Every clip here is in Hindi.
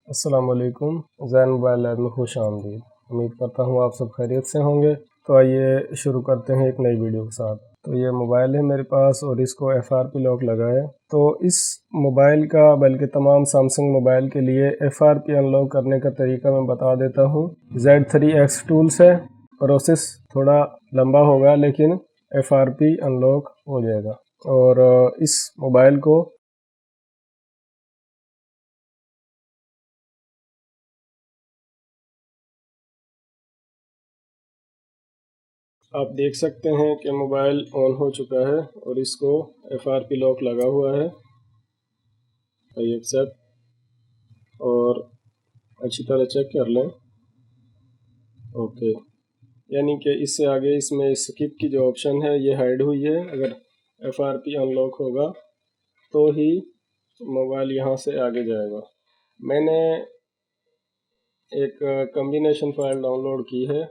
अस्सलाम वालेकुम। ज़ैन मोबाइल लैब में खुश आमदीद। उम्मीद करता हूँ आप सब खैरियत से होंगे। तो आइए शुरू करते हैं एक नई वीडियो के साथ। तो ये मोबाइल है मेरे पास और इसको FRP लॉक लगा है। तो इस मोबाइल का बल्कि तमाम सैमसंग मोबाइल के लिए FRP अनलॉक करने का तरीका मैं बता देता हूँ। Z3X टूल्स है। प्रोसेस थोड़ा लंबा होगा लेकिन FRP अनलॉक हो जाएगा। और इस मोबाइल को आप देख सकते हैं कि मोबाइल ऑन हो चुका है और इसको FRP लॉक लगा हुआ है। आई एक्सेप्ट और अच्छी तरह चेक कर लें। ओके, यानी कि इससे आगे इसमें स्किप की जो ऑप्शन है ये हाइड हुई है। अगर FRP अनलॉक होगा तो ही मोबाइल यहाँ से आगे जाएगा। मैंने एक कॉम्बिनेशन फाइल डाउनलोड की है।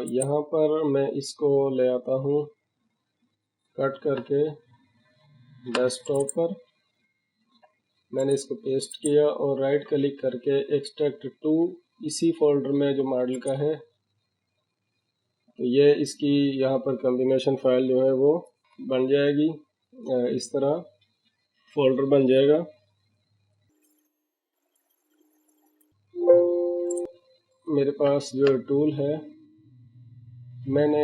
यहाँ पर मैं इसको ले आता हूँ कट करके डेस्कटॉप पर। मैंने इसको पेस्ट किया और राइट क्लिक करके एक्सट्रैक्ट टू इसी फोल्डर में जो मॉडल का है, तो ये इसकी यहाँ पर कॉम्बिनेशन फाइल जो है वो बन जाएगी। इस तरह फोल्डर बन जाएगा। मेरे पास जो टूल है, मैंने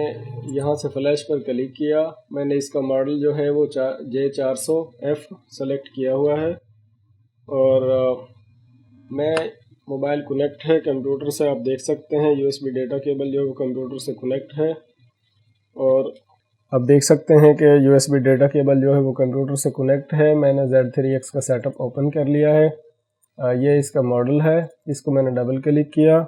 यहाँ से फ्लैश पर क्लिक किया। मैंने इसका मॉडल जो है वो J400F सेलेक्ट किया हुआ है और मैं मोबाइल कनेक्ट है कंप्यूटर से। आप देख सकते हैं USB डेटा केबल जो है वो कंप्यूटर से कनेक्ट है और आप देख सकते हैं कि USB डेटा केबल जो है वो कंप्यूटर से कनेक्ट है। मैंने Z3X का सेटअप ओपन कर लिया है। ये इसका मॉडल है। इसको मैंने डबल क्लिक किया,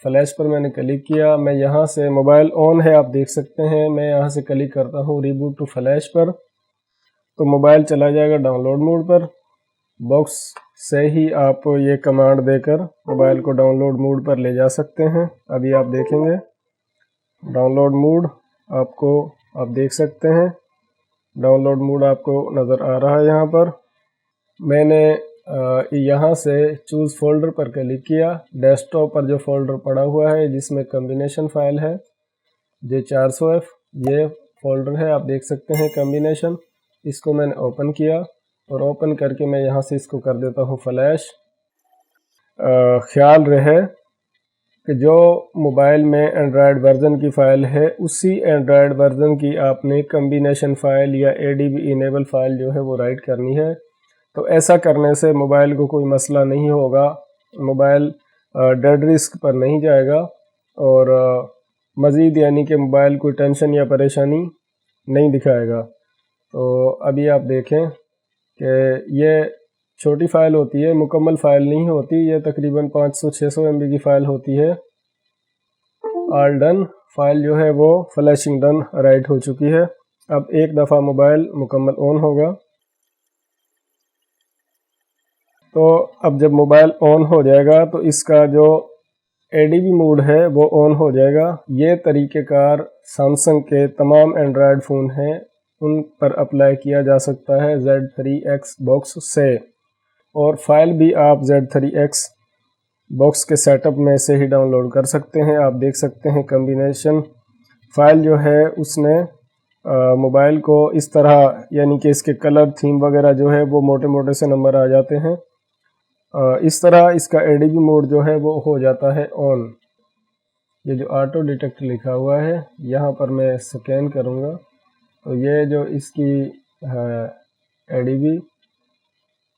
फ्लैश पर मैंने क्लिक किया। मैं यहाँ से मोबाइल ऑन है, आप देख सकते हैं। मैं यहाँ से क्लिक करता हूँ रिबूट टू फ्लैश पर, तो मोबाइल चला जाएगा डाउनलोड मोड पर। बॉक्स से ही आप ये कमांड देकर मोबाइल को डाउनलोड मोड पर ले जा सकते हैं। अभी आप देखेंगे डाउनलोड मोड आपको, आप देख सकते हैं डाउनलोड मोड आपको नज़र आ रहा है। यहाँ पर मैंने यहाँ से चूज़ फोल्डर पर क्लिक किया। डेस्कटॉप पर जो फोल्डर पड़ा हुआ है जिसमें कॉम्बिनेशन फाइल है J400F, ये फोल्डर है, आप देख सकते हैं कॉम्बिनेशन। इसको मैंने ओपन किया और ओपन करके मैं यहाँ से इसको कर देता हूँ फ्लैश। ख्याल रहे कि जो मोबाइल में एंड्रॉयड वर्ज़न की फ़ाइल है उसी एंड्रॉयड वर्ज़न की आपने कॉम्बिनेशन फ़ाइल या ADB इनेबल फ़ाइल जो है वो राइट करनी है। तो ऐसा करने से मोबाइल को कोई मसला नहीं होगा, मोबाइल डेड रिस्क पर नहीं जाएगा और मज़ीद यानी कि मोबाइल कोई टेंशन या परेशानी नहीं दिखाएगा। तो अभी आप देखें कि ये छोटी फ़ाइल होती है, मुकम्मल फ़ाइल नहीं होती। ये तकरीबन 500-600 MB की फ़ाइल होती है। ऑल डन फाइल जो है वो फ्लैशिंग डन राइट हो चुकी है। अब एक दफ़ा मोबाइल मुकम्मल ऑन होगा। तो अब जब मोबाइल ऑन हो जाएगा तो इसका जो ADB मोड है वो ऑन हो जाएगा। ये तरीक़ेकार सैमसंग के तमाम एंड्रॉयड फ़ोन हैं उन पर अप्लाई किया जा सकता है Z3X बॉक्स से। और फाइल भी आप Z3X बॉक्स के सेटअप में से ही डाउनलोड कर सकते हैं। आप देख सकते हैं कॉम्बिनेशन फ़ाइल जो है उसने मोबाइल को इस तरह, यानी कि इसके कलर थीम वगैरह जो है वो मोटे मोटे से नंबर आ जाते हैं। इस तरह इसका ADB मोड जो है वो हो जाता है ऑन। ये जो ऑटो डिटेक्ट लिखा हुआ है यहाँ पर मैं स्कैन करूँगा तो ये जो इसकी ADB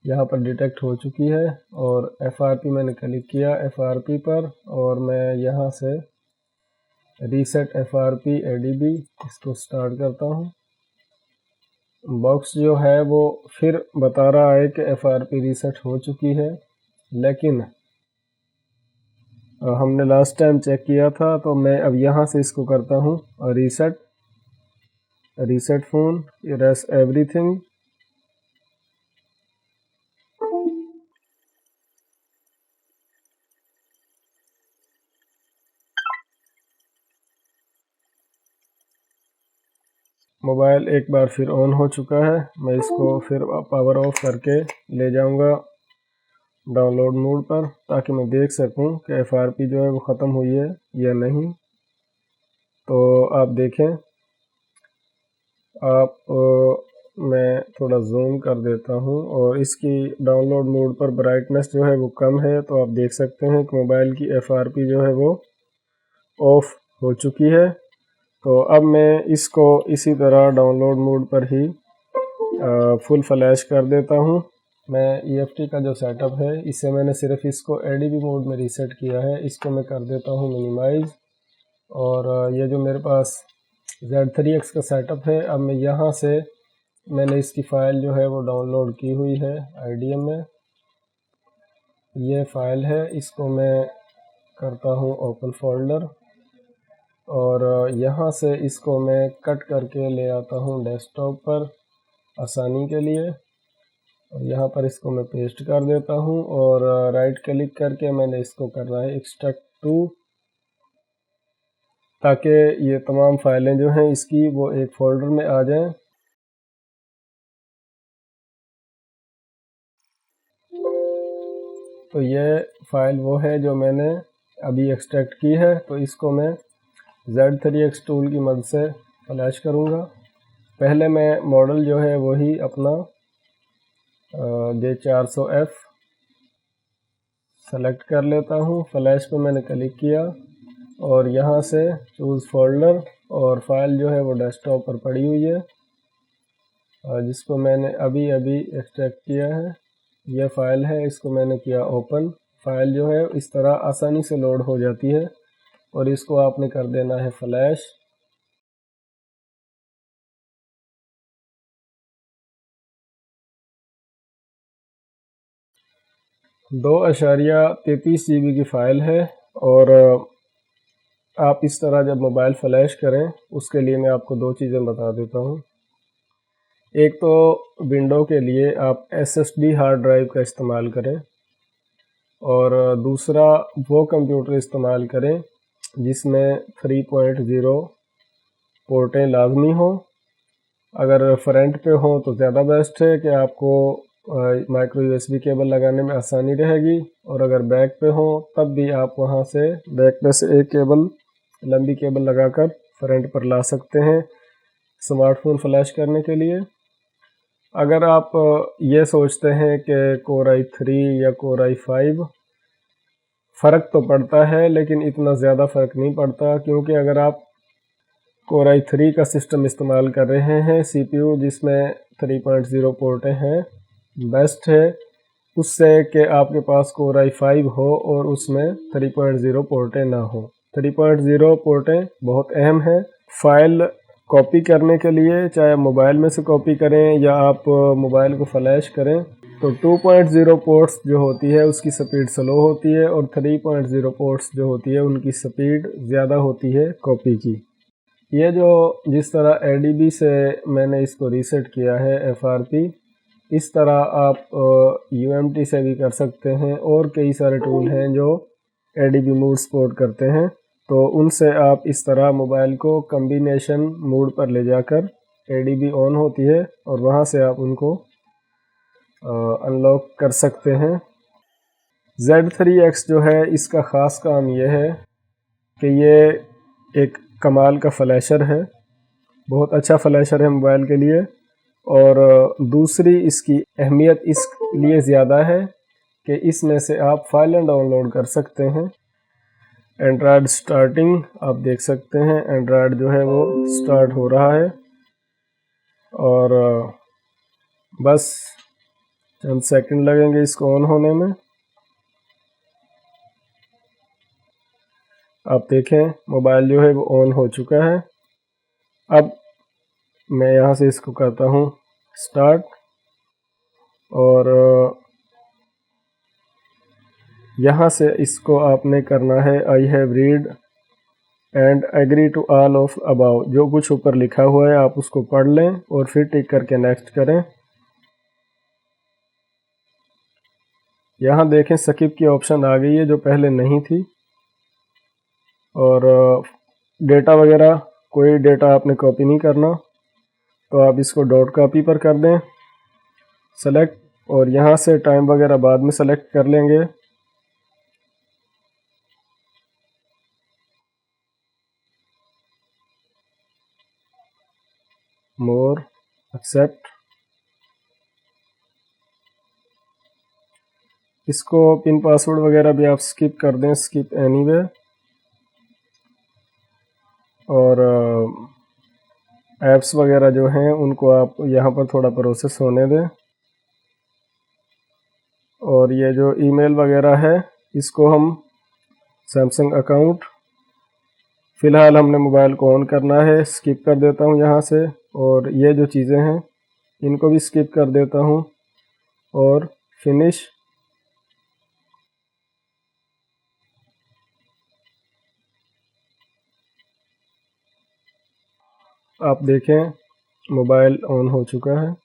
यहाँ पर डिटेक्ट हो चुकी है और FRP मैंने क्लिक किया FRP पर और मैं यहाँ से रीसेट FRP ADB इसको स्टार्ट करता हूँ। बॉक्स जो है वो फिर बता रहा है कि FRP रीसेट हो चुकी है, लेकिन हमने लास्ट टाइम चेक किया था। तो मैं अब यहाँ से इसको करता हूँ reset phone, erase everything. Mobile एक बार फिर ऑन हो चुका है। मैं इसको फिर पावर ऑफ करके ले जाऊंगा। डाउनलोड मोड पर, ताकि मैं देख सकूं कि FRP जो है वो ख़त्म हुई है या नहीं। तो आप देखें, मैं थोड़ा जूम कर देता हूं और इसकी डाउनलोड मोड पर ब्राइटनेस जो है वो कम है, तो आप देख सकते हैं कि मोबाइल की FRP जो है वो ऑफ हो चुकी है। तो अब मैं इसको इसी तरह डाउनलोड मोड पर ही फुल फ्लैश कर देता हूं। मैं EFT का जो सेटअप है, इससे मैंने सिर्फ इसको ADB मोड में रीसेट किया है। इसको मैं कर देता हूं मिनिमाइज़। और ये जो मेरे पास Z3X का सेटअप है, अब मैं यहाँ से मैंने इसकी फ़ाइल जो है वो डाउनलोड की हुई है IDM में। ये फ़ाइल है, इसको मैं करता हूँ ओपन फोल्डर और यहाँ से इसको मैं कट करके ले आता हूँ डेस्कटॉप पर आसानी के लिए। और यहाँ पर इसको मैं पेस्ट कर देता हूँ और राइट क्लिक करके मैंने इसको करना है एक्सट्रैक्ट टू, ताकि ये तमाम फाइलें जो हैं इसकी वो एक फ़ोल्डर में आ जाएं। तो ये फ़ाइल वो है जो मैंने अभी एक्सट्रैक्ट की है। तो इसको मैं Z3X टूल की मदद से फ्लैश करूँगा। पहले मैं मॉडल जो है वही अपना J400F सेलेक्ट कर लेता हूँ। फ्लैश पे मैंने क्लिक किया और यहाँ से चूज़ फोल्डर, और फाइल जो है वो डेस्कटॉप पर पड़ी हुई है जिसको मैंने अभी अभी एक्सट्रैक्ट किया है। यह फ़ाइल है, इसको मैंने किया ओपन। फ़ाइल जो है इस तरह आसानी से लोड हो जाती है और इसको आपने कर देना है फ्लैश। दो 2.33 GB की फ़ाइल है। और आप इस तरह जब मोबाइल फ़्लैश करें, उसके लिए मैं आपको दो चीज़ें बता देता हूँ। एक तो विंडो के लिए आप SSD हार्ड ड्राइव का इस्तेमाल करें, और दूसरा वो कंप्यूटर इस्तेमाल करें जिसमें 3.0 पोर्टें लाजमी हो। अगर फ्रंट पे हो तो ज़्यादा बेस्ट है कि आपको माइक्रो USB केबल लगाने में आसानी रहेगी, और अगर बैक पे हो तब भी आप वहाँ से बैक पे से एक केबल, लंबी केबल लगाकर फ्रंट पर ला सकते हैं स्मार्टफोन फ्लैश करने के लिए। अगर आप ये सोचते हैं कि Core i3 या Core i5, फ़र्क तो पड़ता है लेकिन इतना ज़्यादा फ़र्क नहीं पड़ता, क्योंकि अगर आप Core i3 का सिस्टम इस्तेमाल कर रहे हैं, CPU जिसमें 3.0 पोर्टें हैं, बेस्ट है उससे कि आपके पास Core i5 हो और उसमें 3.0 पोर्टें ना हो। 3.0 पोर्टें बहुत अहम है फ़ाइल कॉपी करने के लिए, चाहे मोबाइल में से कॉपी करें या आप मोबाइल को फ्लैश करें। तो 2.0 पोर्ट्स जो होती है उसकी स्पीड स्लो होती है, और 3.0 पोर्ट्स जो होती है उनकी स्पीड ज़्यादा होती है कॉपी की। ये जो जिस तरह ADB से मैंने इसको रीसेट किया है FRP, इस तरह आप UMT से भी कर सकते हैं, और कई सारे टूल हैं जो ADB मोड सपोर्ट करते हैं। तो उनसे आप इस तरह मोबाइल को कम्बिनेशन मोड पर ले जाकर, ADB ऑन होती है और वहाँ से आप उनको अनलॉक कर सकते हैं। Z3X जो है इसका ख़ास काम यह है कि ये एक कमाल का फ्लैशर है, बहुत अच्छा फ्लैशर है मोबाइल के लिए। और दूसरी इसकी अहमियत इसलिए ज़्यादा है कि इसमें से आप फाइलें डाउनलोड कर सकते हैं। एंड्रॉयड स्टार्टिंग आप देख सकते हैं, एंड्रॉयड जो है वो स्टार्ट हो रहा है, और बस चंद सेकंड लगेंगे इसको ऑन होने में। आप देखें मोबाइल जो है वो ऑन हो चुका है। अब मैं यहाँ से इसको करता हूँ स्टार्ट, और यहाँ से इसको आपने करना है I have read and agree to all of above, जो कुछ ऊपर लिखा हुआ है आप उसको पढ़ लें और फिर टिक करके नेक्स्ट करें। यहाँ देखें स्किप की ऑप्शन आ गई है जो पहले नहीं थी, और डेटा वगैरह कोई डेटा आपने कॉपी नहीं करना, तो आप इसको डॉट कॉपी पर कर दें, सेलेक्ट और यहाँ से टाइम वगैरह बाद में सेलेक्ट कर लेंगे। मोर, एक्सेप्ट। इसको पिन पासवर्ड वगैरह भी आप स्किप कर दें, स्किप एनीवे। और ऐप्स वगैरह जो हैं उनको आप यहाँ पर थोड़ा प्रोसेस होने दें। और ये जो ईमेल वगैरह है इसको हम सैमसंग अकाउंट, फ़िलहाल हमने मोबाइल को ऑन करना है, स्किप कर देता हूँ यहाँ से। और ये जो चीज़ें हैं इनको भी स्किप कर देता हूँ और फिनिश। आप देखें मोबाइल ऑन हो चुका है।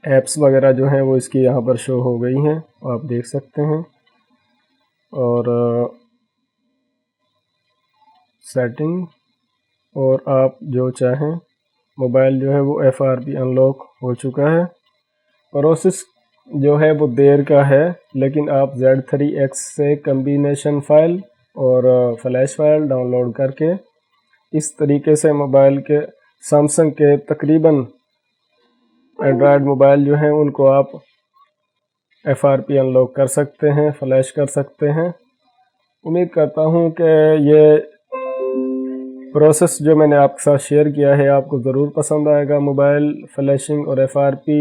ऐप्स वगैरह जो हैं वो इसकी यहाँ पर शो हो गई हैं, आप देख सकते हैं। और सेटिंग, और आप जो चाहें, मोबाइल जो है वो FRP अनलॉक हो चुका है। प्रोसेस जो है वो देर का है, लेकिन आप Z3X से कम्बिनेशन फ़ाइल और फ्लैश फाइल डाउनलोड करके इस तरीके से मोबाइल के, सैमसंग के तकरीबन एंड्रॉयड मोबाइल जो हैं उनको आप FRP अनलॉक कर सकते हैं, फ्लैश कर सकते हैं। उम्मीद करता हूँ कि ये प्रोसेस जो मैंने आपके साथ शेयर किया है आपको ज़रूर पसंद आएगा। मोबाइल फ्लैशिंग और FRP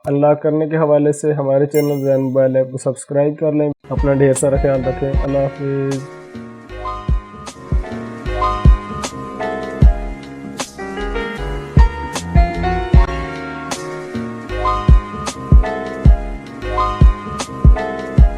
अनलॉक करने के हवाले से हमारे चैनल ज़ैन मोबाइल ऐप को सब्सक्राइब कर लें। अपना ढेर सारा ख्याल रखें। अल्लाह हाफिज़।